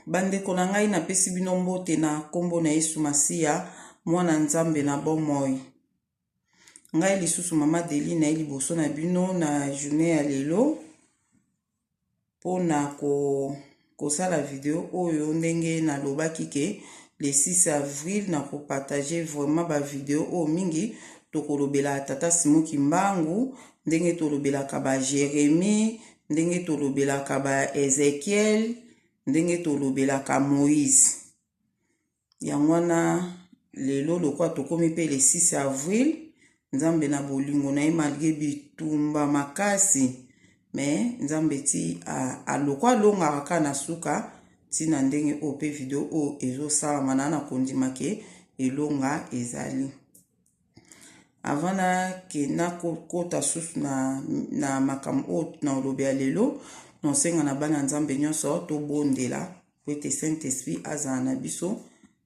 bandeko na ngai napesi bino mbote na kombo na Yesu Masiya mwana nzambe na bomoi. Ngai lisusu mama Deli na liboso na bino na journée ya lelo pona kosala video oyo ndenge na lobaki ke le 6 avril na partager vraiment ba video o mingi tokolobela tata Simoki Mbangu, ndenge tolobelaka ba Jérémie, ndenge tolobelaka ba Ezekiel, ndenge tolobelaka Moïse. Yango wana lelo lokwa tokomi pe le 6 avril nzambe na bolingo na ye malgré bitumba makasi mais nzambe ti alokwa longa kaka na suka tina ndenge o pe video o ezosalama na kondima ke elonga ezali. Avant ke na kota susu na makambo o na olobe ya lelo nosenga na bana nzambe nyonso tobondela po ete Saint-Esprit azala na biso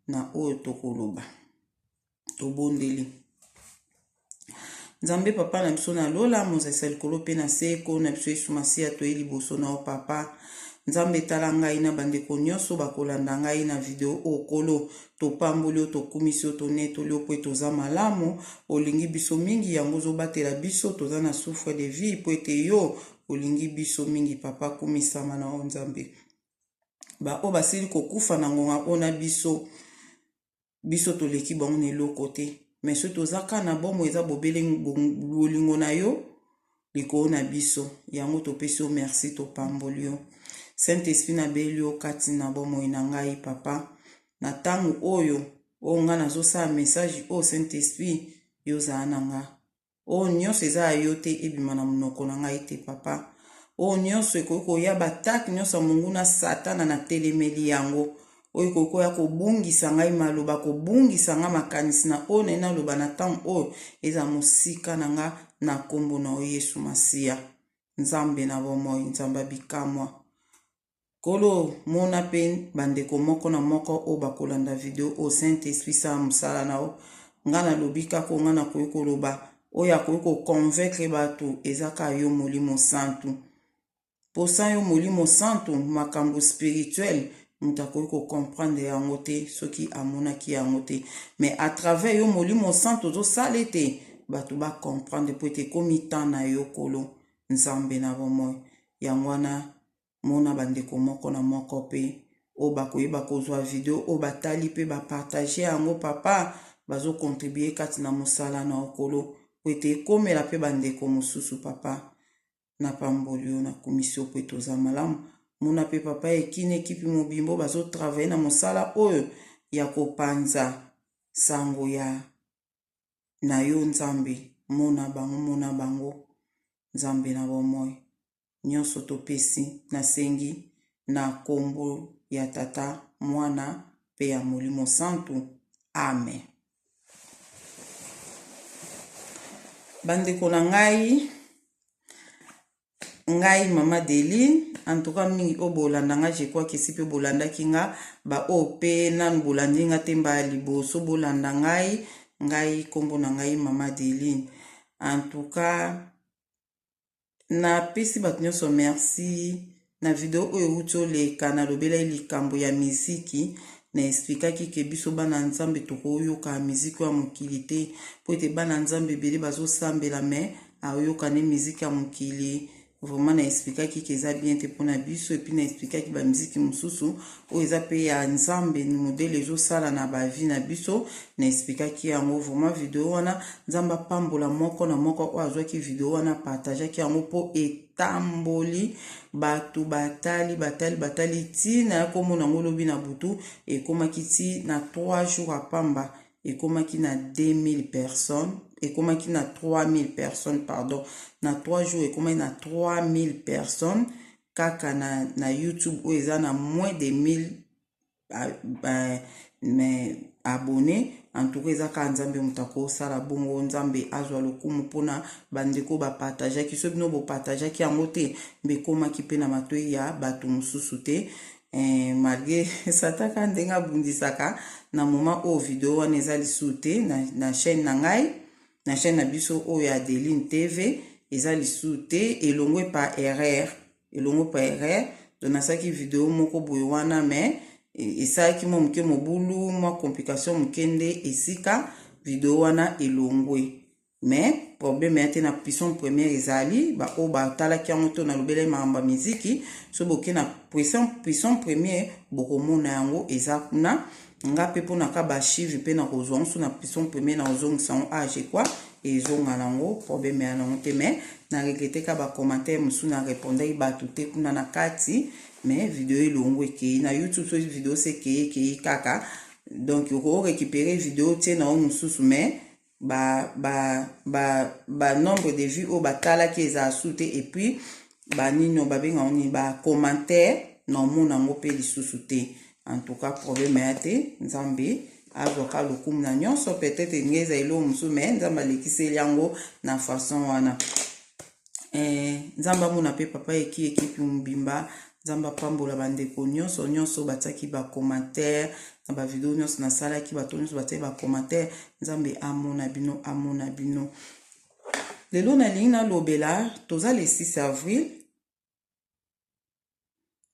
na oyo tokoloba. Tobondeli nzambe papa na biso na lola mozesa likolo pe na seko na biso Yesu Masiya toye liboso na o papa. Nzambe tala ngai na bandeko nyonso bakolanda ngai na video okolo topamboli o tokumisi o tonetoli o po toza malamu olingi biso mingi yango ozobatela biso toza na souffre de vie po ete yo olingi biso mingi papa kumisama na o nzambe. Ba o basili kokufa na ngonga ona biso toleki bango na eloko te mais so tozaka na bomo eza bobele bolingo na yo likolo na biso yango topesi o merci topamboli yo. Saint-Esprit na beli o kati na bomo na ngai papa na tangu oyo o nga nazosala message o Saint-Esprit yo zala na nga o nyonso eza yo te ebima na monoko na ngai te papa o nyonso ekoki koya bataki nyonso mungu na satana na telemeli yango oyo ekoki koya kobungisa ngai maloba kobungisa nga makanisi na oyo na naloba na tango oyo eza mosika na nga na kombo na Yesu Masiya nzambe na bomoi nzamba bikamwa kolo mona pe bandeko moko na moko o bakolanda video o Saint-Esprit sa msala na o nga na lobika ko nga na koyi koloba oyo akoyi koconvaincre bato ezaka yo molimo santu posa yo molimo santu makambo spirituel mutu akoyi comprendre yango te soki amonaki yango te mais à travers yo molimo santu ozosala ete bato comprendre po ete komi temps na yo kolo nzambe na bomoi yango wana mona bandeko moko na moko pe o bakoyeba kozwa video o batali pe bapartage yango papa bazo contribuer kati na mosala na okolo po ete ekomela pe bandeko mosusu papa na pamboli yo na komisio po ete oza malamu mona pe papa ekini ekipi mobimbo bazo travailler na mosala oyo ya kopanza sango ya na yo nzambe mona bango nzambe na bomoi nyonso topesi na sengi na kombo ya tata mwana pe ya molimo santu amen. Bandeko na ngai mama Deli en tout cas mingi o bolanda nga je crois que si pe bolanda kinga ba o pe nan bolandi nga temba liboso bolanda ngai kombo na ngai mama Deli en tout cas na pesi bato nyonso merci na video oyo uti oleka na lobela likambo ya miziki na explikaki ke biso bana nzambe tokoyoka miziki ya mokili te po ete bana nzambe ebele bazosambela me aoyoka ne miziki ya mokili vraiment na explikaki ke eza bien te mpona biso epuis na explikaki bamiziki mosusu oyo eza pe ya nzambe modele ezosala na bavi na biso na explikaki yango vraiment video wana nzambe apambola moko na moko oyo azwaki video wana partageaki yango mpo etamboli bato batali ntina ya komona yango lobi na butu ekomaki ti na 3 jours apamba ekomaki na 2000 personnes ekomaki na 3000 personnes pardon na 3 jours ekomaki na 3000 personnes kaka na YouTube oyo eza na moins de 1000 abonnés en tout cas eza ka nzambe mutu akosala bongo nzambe azwa lokumu mpona bandeko bapartageaki so bino bopartageaki yango te mbe ekomaki mpe na matoi ya bato mosusu te malgré sataka ndenge abundisaka na moment oyo video wana eza lisusu te na chaîne na ngai na chaîne na biso oyo ya Adeline TV eza lisusu te elongwe pa erreur donc nasalaki video moko boye wana mais esalaki mwa moke mobulu mwa complication moke nde esika video wana elongwe mais problème ya te na puissant première ezali baoyo batalaki yango to nalobela makambo ya miziki so boke na puissant première bokomona yango eza kuna nga mpe mpo naka bachive mpe na kozwa nso na puissant première na kozongisa yango age kwa ezonga nango problème ya nango te mais na regrete ka bacommentaire mosusu na répondaki bato te kuna na kati mais video elongo ekei na youtube so video se ekei kaka donc récupérer vidéo tie na o mosusu mais nombre de vues oyo batalaki eza asu te et puis banini oyo babenga nini bacommentaire na omona yango mpe lisusu te en tout cas problème ya te nzambe azwaka lokumu na nyonso peut-être nge eza elo mosusu mais nzambe alekiseli yango na façon wana nzambe amona mpe papa ekipe mobimba nzambe apambola bandeko nyonso batiaki bacommentaire na bavideo nyonso nasalaki bato nyonso batiaki bacommentaire nzambe amona bino lelo nalingi nalobela toza le 6 avril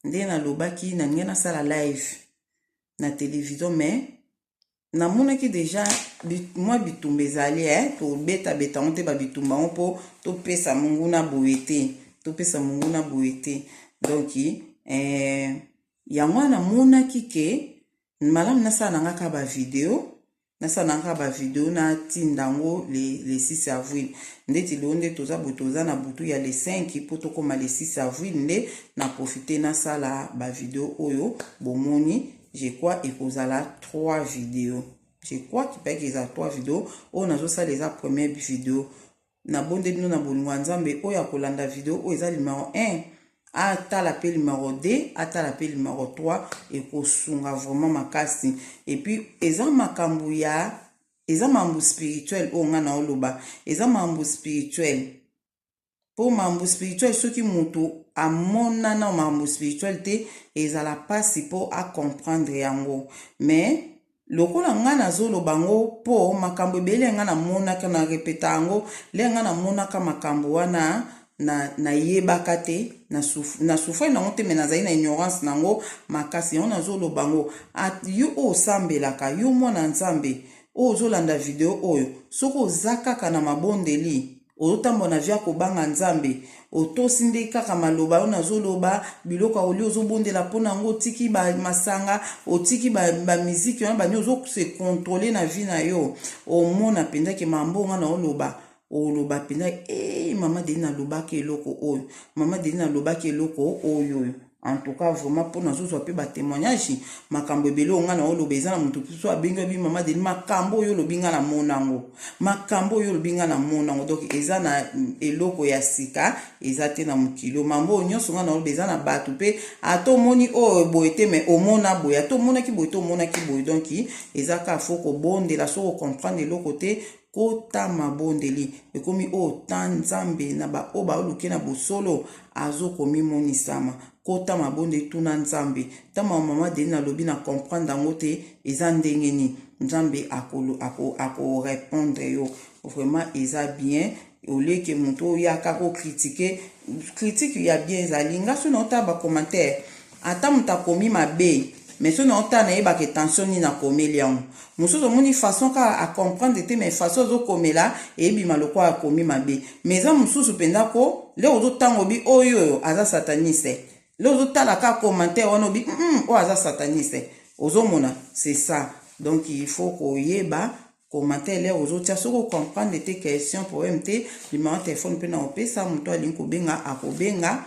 nde nalobaki na ngai nasala live na télévision mais namonaki déjà mwa bitumba ezali tobeta ngo te babitumba ngo mpo topesa mungu na boye te donc yango wana namonaki ke malamu nasala nanga ka bavideo natinda yango le 6 avril ndeti leo nde toza na butu ya le 5 mpo tokoma le 6 avril nde na profite nasala bavideo oyo bomoni je crois ekozala 3 vidéos. Je crois qu'il peut y avoir 3 vidéos. On a ça les première vidéo. Na bonde bino na bolingo nzambe oya kolanda vidéo o eza numéro 1. Ata la numéro 2, ata la numéro 3 et kosunga vraiment makasi. Et puis eza makambu ya eza mambo spirituel o nga na oloba. Eza mambo spirituel. Po mambo spirituel soki mutu amona na mambo spirituel te ezala pasi po a comprendre yango mais lokola nga nazoloba ngo po makambo ebele nga namonaka na repeta yango le nga namonaka makambo wana na yebaka te na souffre nango te me nazali na ignorance nango makasi yango nazoloba ngo yo osambelaka yo mwana nzambe ozolanda video oyo soko oza kaka na mabondeli ozotambola via kobanga nzambe otosi nde kaka maloba oyo nazoloba biloko oli ozobondela mpo nango otiki masanga otiki bamiziki wana bani ozose kontrole na vi na yo omona mpenzaki mambonga na oloba mpenza mama deli nalobaki eloko oyo mama deli nalobaki eloko oyo en tout cas vraiment pour nous autres pe ba témoignage makambo ebele onga na oloba eza na mutu so abenga bi mama deli makambo oyo lobinga na monango donc eza na eloko ya sika eza te na mukilo mambo nyonso nga na oloba eza na batu pe ato moni o boyete mais omona boya ato mona ki boy donc eza ka foko bonde la so comprendre le côté kota mabondeli ekomi o tanzambe na ba oba oluke na bosolo azo komi monisama kota mabonde tuna nzambe tama mama deli na lobi na comprendre ngo te eza ndenge ni nzambe ako répondre yo vraiment eza bien ole ke muto yaka ko critique ya bien ezali nga so na ta ba commentaire ata muta komi mabe mais so na ota na yeba ke tension ni na komeli yango mususu moni façon ka a comprendre te mais façon zo komela ebi maloko a komi mabe mais za mususu penda ko le ozo tango bi oyo aza sataniste le ozo tala ka commentaire wana bi o aza sataniste ozo mona c'est ça donc il faut ko yeba commentaire le ozo tia soko comprendre tes questions pour MT numéro téléphone pe na opesa muto alinko benga akobenga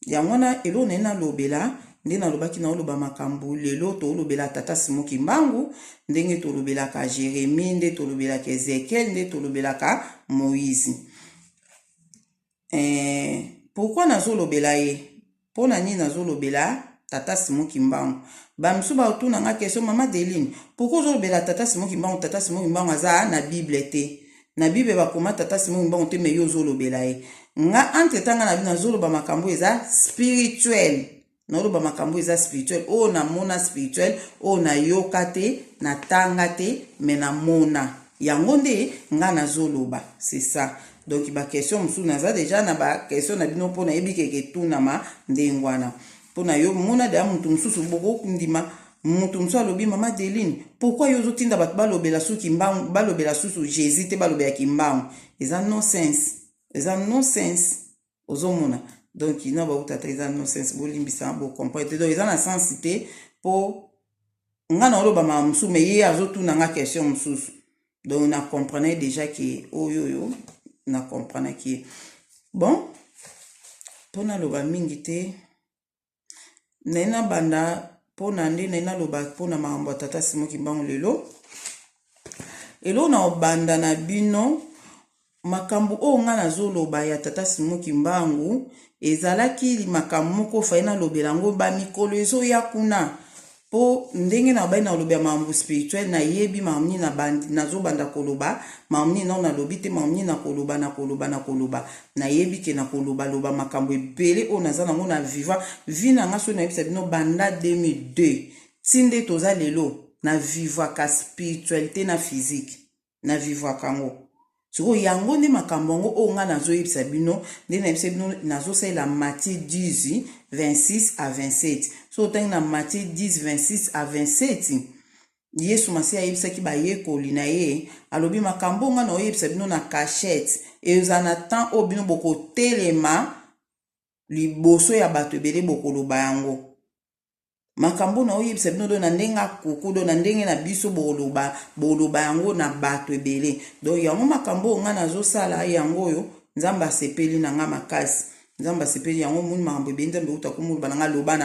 yango na elo nena lobela nde nalobaki na oloba makambo lelo tolobela tata Simoki Mbangu ndenge tolobelaka Jérémie nde tolobelaka Ezekiel nde tolobelaka Moïse. Pourquoi nazolobela ye? Pona nini nazolobela tata Simoki Mbangu? Bamsu ba otuna nga question mama Deline. Pourquoi ozolobela tata Simoki Mbangu? Tata Simoki Mbangu aza na Bible te. Na Bible bakoma tata Simoki Mbangu te me yo ozolobela ye. Nga entre tanga na nazoloba makambo eza spirituel. Naloba makambo eza spirituel o na mona spirituel o na yoka te na tanga te me na mona yango nde nga nazoloba c'est ça donc ba question musu naza déjà na ba question na bino pona yebi keke tunama ndengwana pona yo mona da mutu mususu boko ndima mutu musu alobi mama Deline pourquoi yo zotinda bato balobela suki mbangu balobela susu Jésus te balobela kimbangu eza nonsense ozomona donc ina ba utata eza nonsense bolimbisa bo comprendre donc eza na sensité po ngana oloba ma musu me ye azotuna nga question mususu donc na comprenait déjà que oyoyo na comprendre que bon pona loba mingi te nena banda pona nde nena loba pona makambo tata Simon Kimbangu lelo elo na obanda na bino makambo o nga nazoloba ya tata Simon Kimbangu ezalaki makambo moko faina lobelango ba mikolo ezoya kuna po ndenge na bai na lobi ya makambo spirituel na yebi mamni na bandi nazobanda koloba mamni na lobi te mamni na koloba na yebi ke na koloba loba makambo ebele o naza nango na vivant vi na nga so na yebisa bino banda 2002 tinde toza lelo na vivant ka spiritualité na physique na vivant kango siko yango nde makambo ngo o nga nazoyebisa bino nde nayebisa bino nazosalela Matthieu 10 26 à 27 so otangi na Matthieu 10 26 à 27 Yesu Masiya ayebisaki bayekoli na ye alobi makambo nga na oyebisa bino na cachette eza na temps o bino bokotelema liboso ya bato ebele bokoloba yango makambo na oyebisa bino do na ndenga kukudo na ndenge na biso boloba yango na bato ebele donc yango makambo nga nazosala yango yo nzambe asepeli na nga makasi nzambe asepeli yango muni makambo ebele nzambe uta kumuluba na nga loba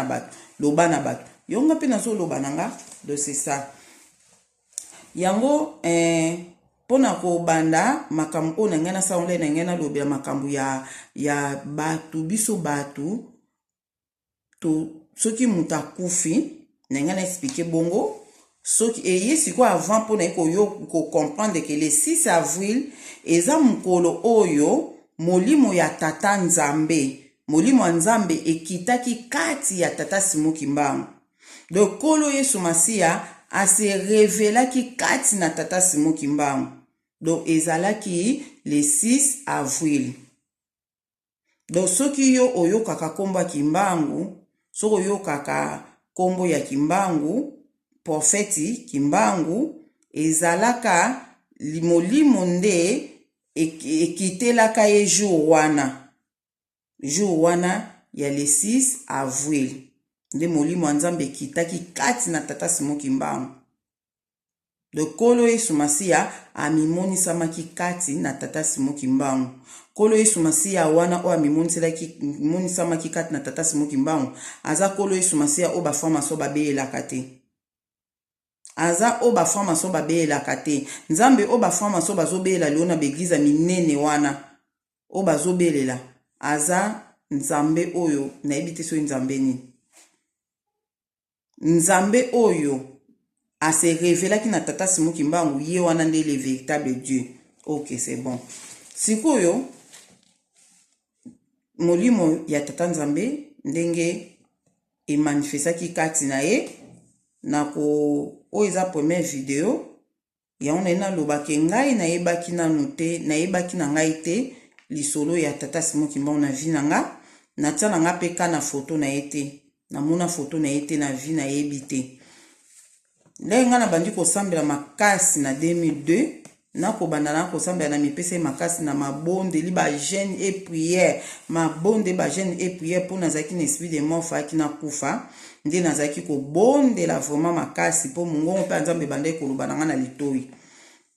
na bato yonga mpe nazoloba na nga donc c'est ça yango pona kobanda makambo oyo na ngai nasala online na ngai nalobela makambo ya bato biso bato to soki muta kufi na ngai na expliquer bongo soki eye siko avant pona ko comprendre que le 6 avril eza mukolo oyo molimo ya tata Nzambe molimo ya Nzambe ekitaki kati ya tata Simon Kimbangu donc kolo Yesu Masiya ase révélaki kati na tata Simon Kimbangu donc ezalaki le 6 avril donc soki yo oyokaka kombo ya Kimbangu soko oyokaka kombo ya Kimbangu profeti Kimbangu ezalaka molimo nde ekitelaka ye jour wana ya le 6 avril nde molimo Nzambe ekitaki kati na tata Simon Kimbangu de kolo Yesu Masiya amimonisamaki kati na tata Simon Kimbangu kolo Yesu Masiya wana o amimonisamaki kati na tata Simon Kimbangu aza kolo Yesu Masiya o bafama so babeyelaka te aza o bafama so babeyelaka te Nzambe o bafama so bazobeyela leo na beglize minene wana o bazobelela aza Nzambe oyo nayebi te so Nzambe nini Nzambe oyo ase révélaki na tata Simon Kimbangu ye wana nde le véritable Dieu. Ok, c'est bon. Sikoyo molimo ya tata Nzambe ndenge e manifestaki kati na ye na ko o eza première vidéo ya on ena lobaki ngai na yebaki nanu te na yebaki na ngai te lisolo ya tata Simon Kimbangu na vi na nga na tia na nga pe kana photo na ye te na mona photo na ye te na vi na yebi te lenga na bandi kosambela makasi na 2002 na kobanda na kosambela na mipese makasi na mabondeli ba jeûne et prière mabonde ba jeûne et prière pour nazaki na esprit de mort faki na kufa nde nazaki kobondela vraiment makasi po mungongo mpe Nzambe bande koloba na nga na litoi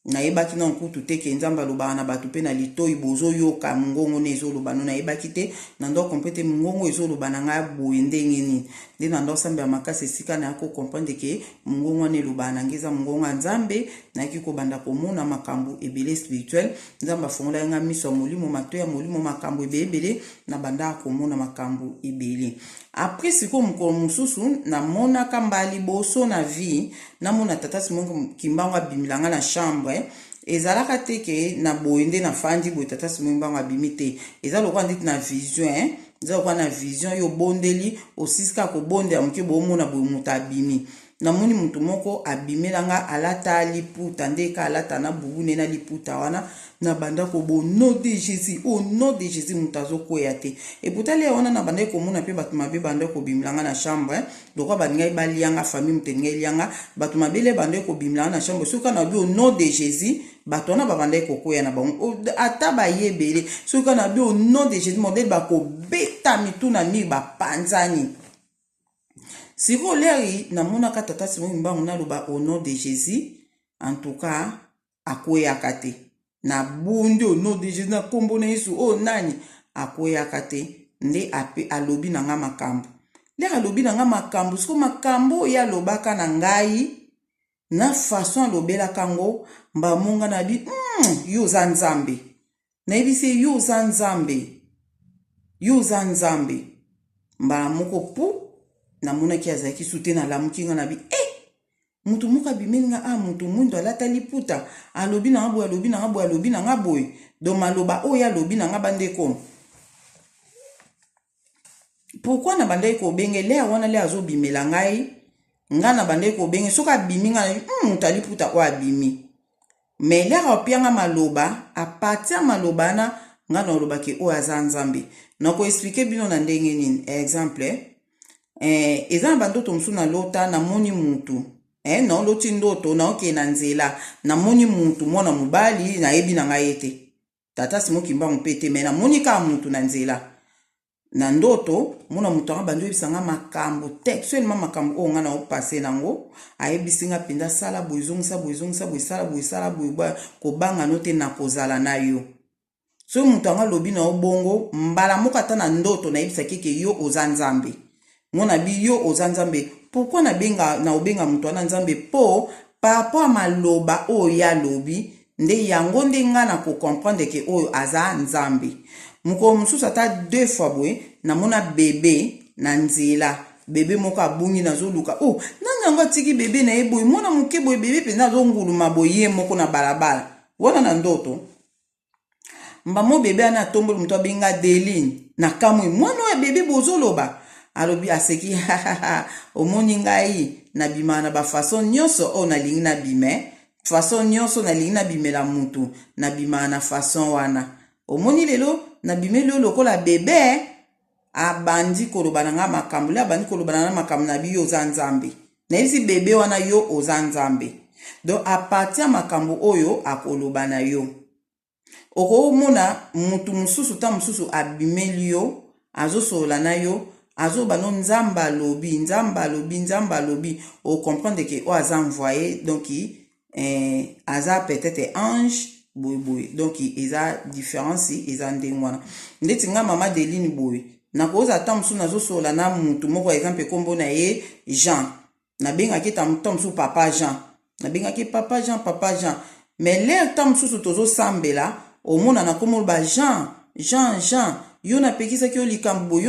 na yebaki na nkutu te ke Nzambe alobaka na bato pe na litoi bozoyoka mungongo ne ezoloba no na yebaki te na ndo kompete mungongo ezoloba na nga boye ndenge nini nde na ndo sambela makasi esika na yako comprendre ke mungongo ne eloba na ngeza mungongo ya Nzambe nayaki kobanda komona makambo ebele spirituel Nzambe afongola nga miso ya molimo mato ya molimo makambo ebele na banda komona makambo ebele après siko mukolo mususu na mona kambali boso na vie na mona tata Simon Kimbangu abimilanga na chambre ezalaka te ke na boende na fandi boye tata Simon Kimbangu abimi te eza lokwa nditi na vision eza lokwa na vision yo bondeli osisika ko bonde amuke bomona boye muta abimi namoni mutu moko abimelanga alata liputa ndeka alata na bubune na liputa wana na banda ko bo nom de Jésus au nom de Jésus mutazo koya te et pourtant le wana na banda ko mona pe batu mabe banda ko bimlanga na chambre donc ba ngai balianga famille mutenga lianga batu mabele banda ko bimlanga na chambre soka na bi au nom de Jésus batu na ba banda ko koya na bango ata ba yebele soka na bi au nom de Jésus modèle ba ko beta mituna mi ba panzani. Siko leri na mona ka tata Simon Kimbangu na loba au nom de Jésus en tout cas akoyaka te na bundi au nom de Jésus na kombo na Yesu o nani akoyaka te nde ape alobi na nga makambo le alobi na nga makambo siko makambo ya lobaka na ngai na façon alobela kango mba monga na bi yo za nzambe na yebisi yo za nzambe mba moko pu na muna ki azaki sute na lamuki nga na bi mutu muka bimeli nga mutu mwindo alata liputa alobi na ngabo alobi na ngabo do maloba oya alobi na nga bandeko pourquoi na bandeko benge le wana le azo bimela ngai nga na bandeko benge soka bimi nga mutu aliputa o abimi mais le apianga maloba a partir maloba na nga na loba ke o aza nzambe na ko expliquer bino na ndenge nini exemple eza na bandoto mosusu na lota na moni mutu na loti ndoto na oke na nzela na moni mutu mwana mobali na yebi na ngai ete tata Simon Kimbangu pete me na moni ka mutu na nzela na ndoto mwana mutu anga bando yebisanga makambo textuellement makambo o nga na opase nango ayebisinga pinda sala boizongisa sala boy kobanga note na kozala na yo so mutu anga lobi na obongo mbala moko ata na ndoto na yebisa keke yo oza nzambe mona bi yo oza nzambe pourquoi na obenga mutu wana nzambe po par rapport a maloba o ya lobi nde yango nde nga na ko comprendre ke oyo aza nzambe muko mususu ata 2 fois boye na mona bebe na nzela bebe moko abungi na zoluka nani yango atiki bebe na eboye mona muke boye bebe pe na zonguluma boye moko na balabala wana na ndoto mbamo bebe ana tombolo mutu abenga Deline na kamwe mwana ya bebe bozoloba alobi aseki omoni ngai na bima na ba façon nyonso o na lingi na bime façon nyonso na lingi na bimela mutu na bima na façon wana omoni lelo na bimeli lokola bebe abandi koloba na nga makambo le abandi koloba na makambo na bi yo oza nzambe na yebisi bebe wana yo oza nzambe donc a partir makambo oyo akoloba na yo okomona mutu mususu ta mususu abimeli yo azosolola na yo azoba no nzamba lobi o comprendre que o aza envoyé donc aza peut-être ange boy donc eza différence eza ndengwana ndeti nga mama Deline boy na koza tamsu nazosola na mutu moko exemple kombo na ye Jean na benga ki tamsu papa Jean na benga ki papa Jean mais l'air tamsu tozo sambela o mona na komo ba Jean yo na pekisa ki olikambo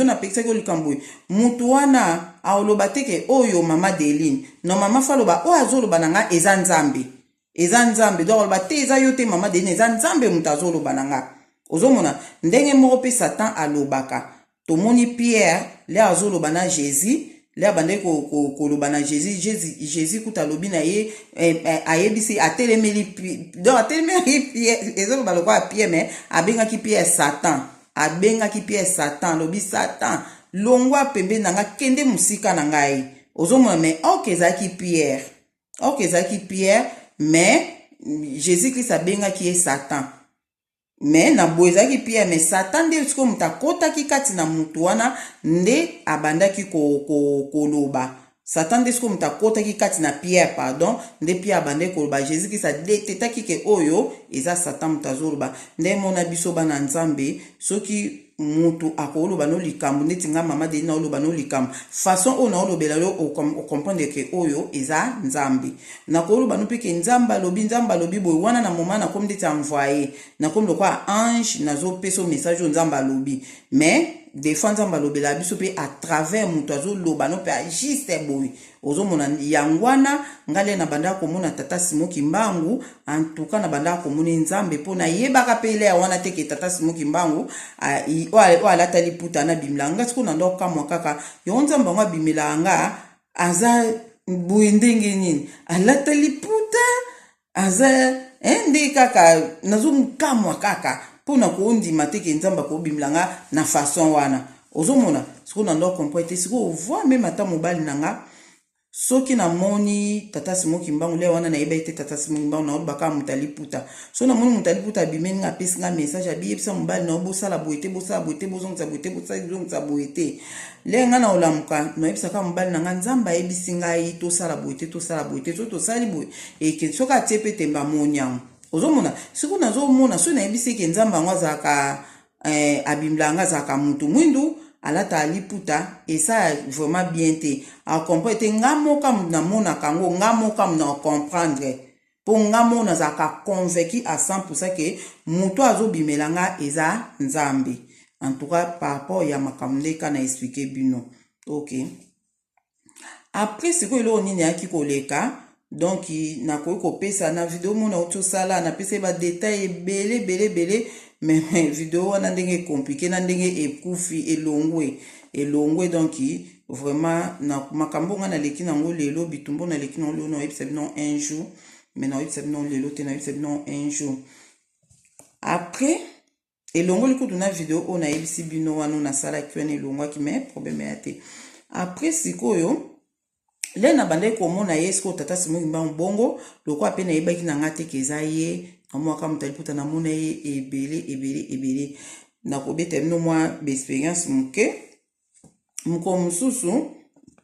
mutu wana aoloba teke oyo mama Deline no mama faloba o azoloba nanga eza nzambe do oloba te eza yo te mama Deline eza nzambe mutu azoloba nanga ozomona ndenge moko pe Satan alobaka tomoni Pierre le azoloba na Jésus le abande koloba na Jésus kuta lobi na ye ayebisi atelemeli do atelemeli Pierre ezoloba lokwa Pierre mais abengaki Pierre Satan lobi Satan longwa pembe nanga kende musika na ngai ozomona mais okezaki Pierre mais Jésus Christ abengaki ye Satan mais na boezaki Pierre mais Satan nde siko mutu akotaki kati na mutu wana nde abandaki koloba Satan nde siko mutu akotaki kati na Pierre pardon nde Pierre abandaki koloba Jésus Christ adetetaki ke oyo eza Satan mutu azoloba nde mona biso bana nzambe soki mutu akoloba no likambo ndeti nga mama Deline na oloba no likambo façon o na olobela yo o comprendre ke oyo eza nzambe na koloba no peke nzamba lobi boy wana na moment na comme ndeti envoyé na comme lokwa ange nazo peso message nzamba lobi mais des fois nzamba lobela biso pe à travers mutu azoloba no pe juste boy ozomona yangwana ngale na banda komona tata Simon Kimbangu en tout cas na banda komona nzambe pona yebaka pe ile wana teke tata Simon Kimbangu o alata liputa na bimlanga siko na ndo kamwa kaka yo nzamba ngwa bimela nga aza boye ndenge nini alata liputa aza nde kaka nazomukamwa kaka mpona koondima te ke nzambe akobimilanga na façon wana ozomona sikoyo na ndo comprendre te sikoyo ovoi meme ata mobali na nga soki namoni tata Simoki Mbangu le wana nayeba ete tata Simoki Mbangu na baka mutali puta so namoni mutali puta bimeni nga pesi nga message abiyebisa mobali na bosala boyete bozongisa boyete bozongisa boyete le nga na olamuka noyebisaka mobali na nga nzamba ayebisi ngai tosala boyete so tosali boye eke soki atie pe temba monyango ozomona sikoyo nazomona so nayebisi eke nzamba yango azalaka abimilanga azalaka mutu mwindu alata aliputa et ça vraiment bien te a comprendre te ngamo kam na mona kango ngamo kam na comprendre pour ngamo na zaka convaincu à 100% que muto azobimelanga eza nzambe en tout cas par rapport ya makamde kana expliquer bino OK après c'est quoi lo nini yaki koleka donc na ko pesa na vidéo mona otosala na pesa ba détail belé mais vidéo wana ndenge compliqué na ndenge ekufi elongwe donc vraiment na makambo nga na leki nango lelo bitumbo na leki nango na website bino un jour mais na website bino lelo te na website bino un jour après elongo likutu na vidéo ona yebisi bino wana na sala kione elongwaki mais problème ya te après sikoyo le na bande komona yesko tata Simoki Mbangu bongo loko apena yebaki na ngate keza ye amwaka mutali puta na mona ye ebele na kobeta bino mwa expérience muko mususu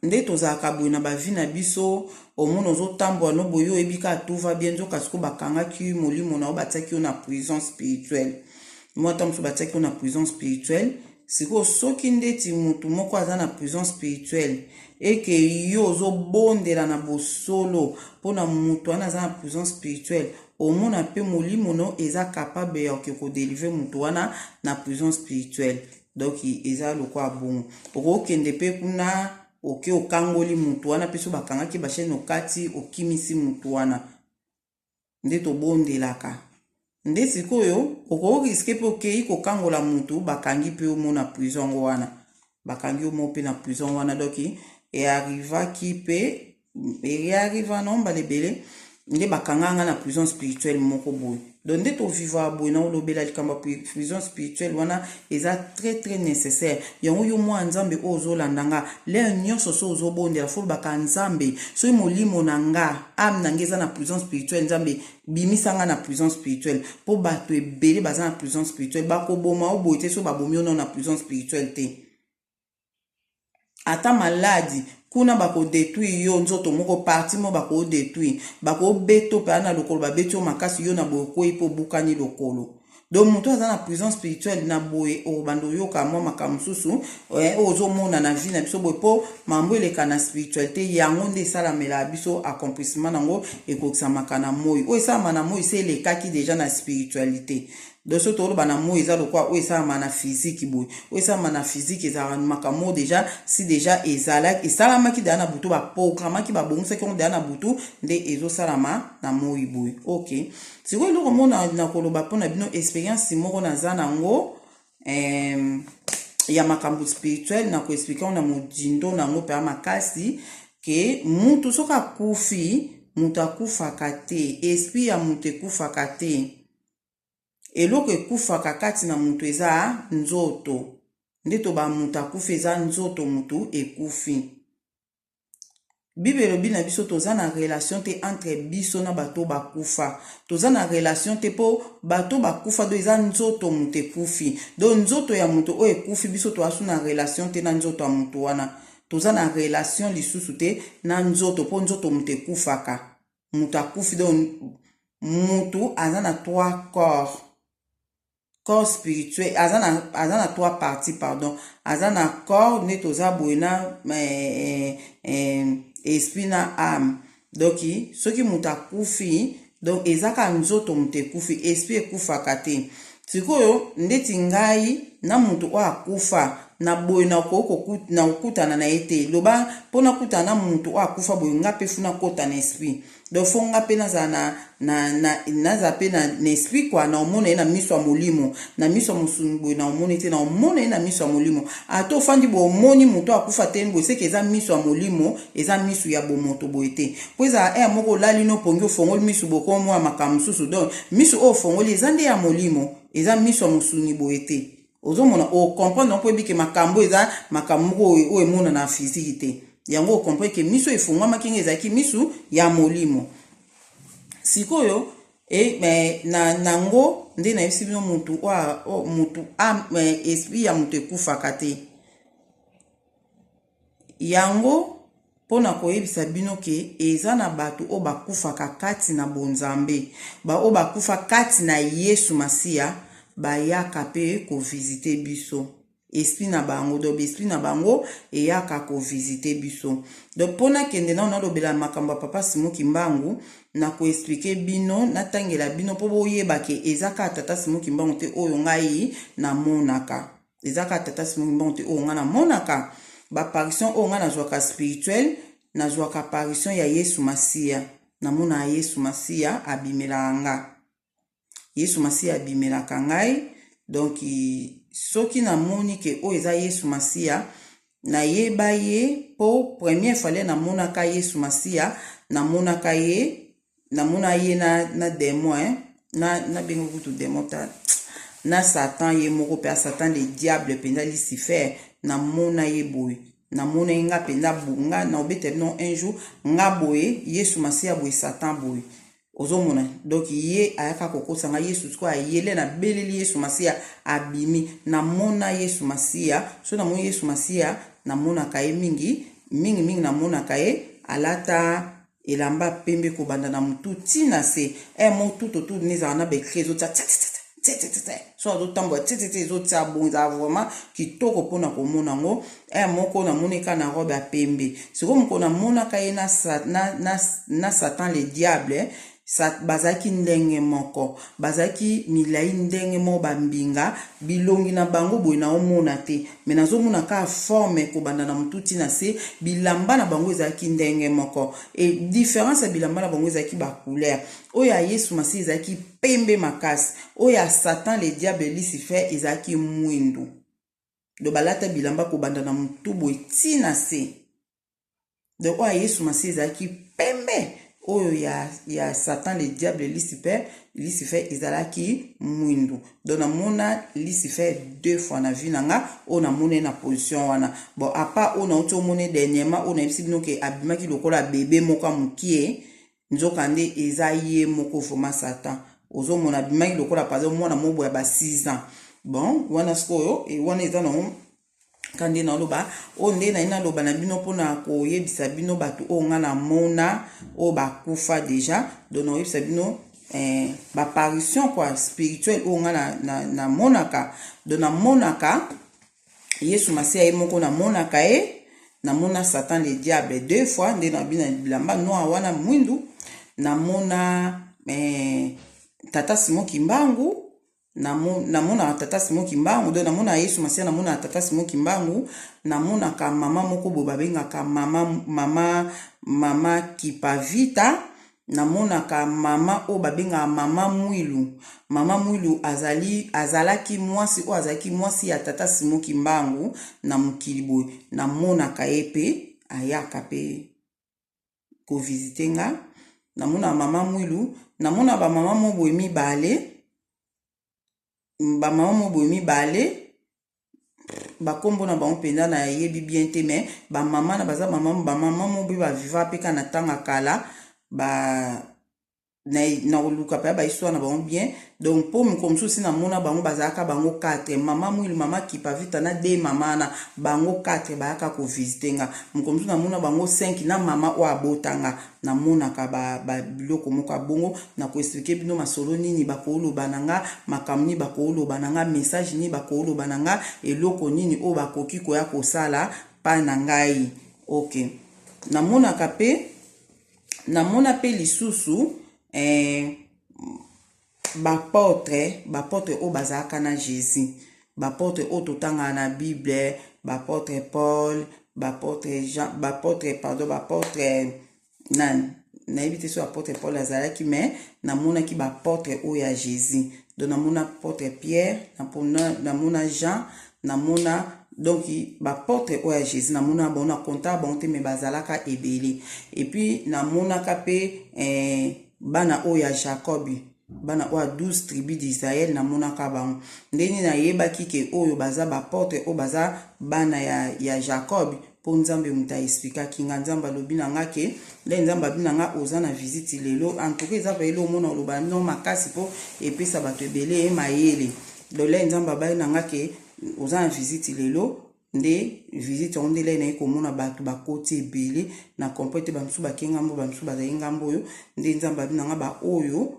nde tozalaka boye na bavi na biso omona ozotambola no boye oyebika atuva bien nzoka siko bakangaki molimo na batiaki yo na prison spirituelle mwata mosusu batiaki yo na prison spirituelle sikoyo soki ndeti mutu moko aza na prison spirituelle eke yo ozobondela na bosolo mpona mutu wana aza na prison spirituelle omona pe molimo no eza capable ya kodeliver mutu wana na prison spirituelle donc eza lokwa bongo okokende pe kuna oke okangoli mutu wana pe so bakangaki bashene okati okimisi mutu wana nde tobondelaka nde sikoyo okoriske pe okei kokangola mutu bakangi pe omo na prison wana bakangi omo pe na prison wana donc arrivaki pe arriva non balebele nde bakanganga na prison spirituelle moko boye donc nde tovivre boye na olobela likamba prison spirituelle wana eza très nécessaire yango yo mwa nzambe oyo ozolandanga leo nyonso so ozobondela fo baka nzambe soki molimo na nga ame na nga eza na prison spirituelle nzambe bimisanga na prison spirituelle mpo bato ebele baza na prison spirituelle bakoboma o boye te so babomi ono na prison spirituelle te ata maladi kuna bako détruire yo nzoto moko parti mo bako détruire bako beto pe ana lokolo ba beto makasi yo na boyeko ipo bukani lokolo donc muto aza na prison spirituelle na boye o bando yo ka mo makamususu ozo mona na vie na biso boye po mambo eleka na spiritualité yango nde salamela biso accomplissement nango ekokisa makana moi o esa mana moi se lekaki déjà na spiritualité donc so tolo bana mo eza lokwa o esa mana physique boy o esa mana physique eza makamo déjà si déjà ezala esala ki dana butu ba programme ki ba bongisa ki on dana butu nde ezo salama na moi boy OK siko lo mona na koloba pona bino expérience moko na zana ngo ya makambo spirituel na ko expliquer on a modindo na ngo pa makasi ke mutu soka kufi mutu akufaka te esprit ya mutu ekufaka te eloko ekufaka kati na mutu eza nzoto nde to ba mutu akufi eza nzoto mutu ekufi Bibelo bina biso toza na relation te entre biso na bato bakufa toza na relation te po bato bakufa do eza nzoto mutu ekufi do nzoto ya mutu o ekufi biso to asu na relation te na nzoto ya mutu wana toza na relation lisusu te na nzoto po nzoto mutu ekufaka mutu akufi do mutu aza na trois corps spirituel aza na trois parties pardon aza na corps ne toza boina esprit na âme donc soki mutu akufi donc ezaka nzoto mutu ekufi esprit ekufaka te sikoyo ndeti ngai na mutu oyo akufa na boye na okutana na ye te loba mpo na kutana na mutu oyo akufa boye nga mpe funa kota na esprit donc fo nga mpe nazala naza mpe na esprit kua na omona ye na miso ya molimo na miso ya mosuni boye na omona te na omona ye na miso ya molimo ata ofandi boye omoni mutu oyo akufa te boye seke eza miso ya molimo eza miso ya bomoto boye te po ezala eya moko olali nopongi ofongoli miso boye komwa makambo mosusu donc miso oyo ofongoli eza nde ya molimo eza miso ya mosuni boye te ozomona okomprendre mpo ebike makambo eza makambo moko oyo emona na physique te yango okomprendre ke miso efungwamaki nga ezalaki miso ya molimo sikoyo nango nde nayebisi bino mutu esprit ya mutu ekufaka te yango mpona koyebisa bino ke eza na bato oyo bakufaka kati na bonzambe oyo bakufa kati na Yesu Masiya bayaka mpe kovisite biso esprit na bango donc esprit na bango eyaka kovisite biso donc mpona kende na nalobela makambo ya papa Simon Kimbangu na koexplike bino natangela bino mpo boyeba ke eza kaka tata Simon Kimbangu te oyo ngai namonaka eza kaka tata Simon Kimbangu te oyo ngai namonaka baapparition oyo ngai nazwaka spirituel nazwaka apparition ya Yesu Masiya namona Yesu Masiya abimelaka nga Yesu Masiya abimelaka ngai donc soki namoni ke oyo eza Yesu Masiya nayeba ye po première fois namonaka Yesu Masiya namona ye na démon na bengo kutu démon ta na Satan ye moko pe Satan le diable penza Lucifer namona ye boye namona nga penza bunga na obete non un jour nga boye Yesu Masiya boye Satan boye ozomona donc ye ayaka kokosanga Yesu tiko ayele na beleli Yesu Masiya abimi namona Yesu Masiya so namona Yesu Masiya namonaka ye mingi namonaka ye alata elamba pembe kobanda na mutu tina se motu to tout nezala na bekrezo tsa so azotambola ezotia bonza vraiment kitoko mpona komona ngo moko namoneka na robe ya pembe sikoyo moko namonaka ye na Satan le diable bazaki ndenge moko bazaki milai ndenge mo bambinga bilongi na bango boye na omona te me nazomona ka forme kobanda na mutu tina se bilamba na bango ezaki ndenge moko et différence ya bilamba na bango ezaki ba couleur oyo ya Yesu Masiya ezaki pembe makasi oyo ya Satan le diable Lucifer ezaki mwindu do balata bilamba kobanda na mutu boye tina se donc oyo ya Yesu Masiya ezaki pembe oyo ya Satan le diable Lucifer ezalaki mwindu donc namona Lucifer 2 fois na vie nanga oyo namona na position wana bon apa oyo nauti omona dernièrement oyo nayebisi bino ke abimaki lokola bebe moko mokie nzoka nde eza ye moko vraiment Satan ozomona abimaki lokola par exemple mwana mobo ya ba 6 ans bon wana sikoyo wana eza na kande na loba o nde na ina loba na bino pona koyebisa bino bato o nga na mona o bakufa déjà donc oyebisa bino apparition quoi spirituel o nga na monaka donc na monaka Yesu Masiya ye moko na monaka na mona Satan le diable 2 fois nde na bina bilamba noa wana mwindu na mona tata Simon Kimbangu namona tata Simon Kimbangu donc namona Yesu Masiya namona tata Simon Kimbangu namona ka mama moko bo babengaka mama Kipavita namona ka mama o babengaka mama Mwilu azalaki mwasi o azalaki mwasi ya tata Simon Kimbangu na mokili boye namona ka epe ayaka pe ko visiter nga namona mama Mwilu namona ba mama mo boye mibale bamama mo boye mibale bakombo na bango mpenza na yebi bien te mais bamama na baza bamama mo boye baviva mpe ka na ntango kala na koluka mpe bahistoire na bango bien donc mpo moko mosusu namona bango bazalaka bango 4 mama Mwilu mama Kipavita na de mama na bango 4 bayaka kovisite nga moko mosusu namona bango 5 na mama oyo abotanga namonaka biloko moko abongo na koexplike bino masolo nini bakoloba na nga makambo nini bakoloba na nga message nini bakoloba na nga eloko nini oyo bakoki koya kosala pa na ngai ok namona pe lisusu bapotre oyo bazalaka na Jésus bapôtre oyo totanga na bible bapôtre Paul bapôtre Jean bapôtre nani nayebi te so apôtre Paul azalaki mais namonaki bapôtre oyo ya Jésus donc namona apôtre Pierre namona Jean namona donc bapôtre oyo ya Jésus namona bona konta bango te mais bazalaka ebele et puis namonaka pe bana oyo ya Jacob bana oyo 12 tribus d'Israël namonaka bango ndeni nayebaki ke oyo baza bapôtre oyo baza bana ya Jacob po nzambe muta expliquaki nga nzambe alobi na nga ke nde nzambe abi na nga oza na visite lelo en tout cas eza bayele omona oloba no makasi po epesa bato ebele mayele lole nzambe abai na nga ke oza na visite lelo nde visite yango ndele naye komona bato bakoti ebele na komprete bamisu bake ngambo bamisu bazali ngambo oyo nde nzambe abi na nga baoyo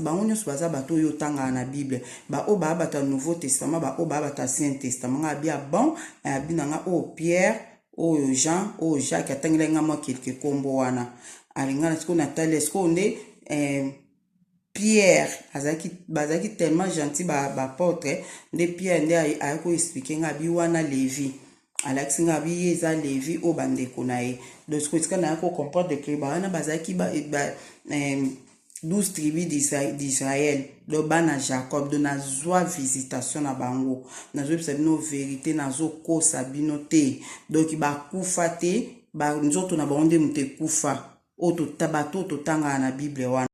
bango nyonso baza bato oyo otangaka na bible baoyo baa bato ya nouveau testament baoyo baa bato ya ancien testament nga abi ya bon abi na nga oyo Pierre oyo Jean oyo Jacques atangela nga mwa kelke kombo wana alinga na sikoyo natali sikoyo nde Pierre bazalaki tellement gentil bapôtre nde Pierre nde ayaki koexplike nga abi wana Lévi alakisi nga abi ye eza Lévi oyo bandeko na ye donc sikoyo esika nayaki kocomprendre ke bawana bazalaki 12 tribus d'Israël donc bana Jacob donc nazwa visitation na bango nazoyebisa bino vérité nazokosa bino te donc bakufa te nzoto na bango nde moto ekufa oyo bato oyo totangaka na bible wana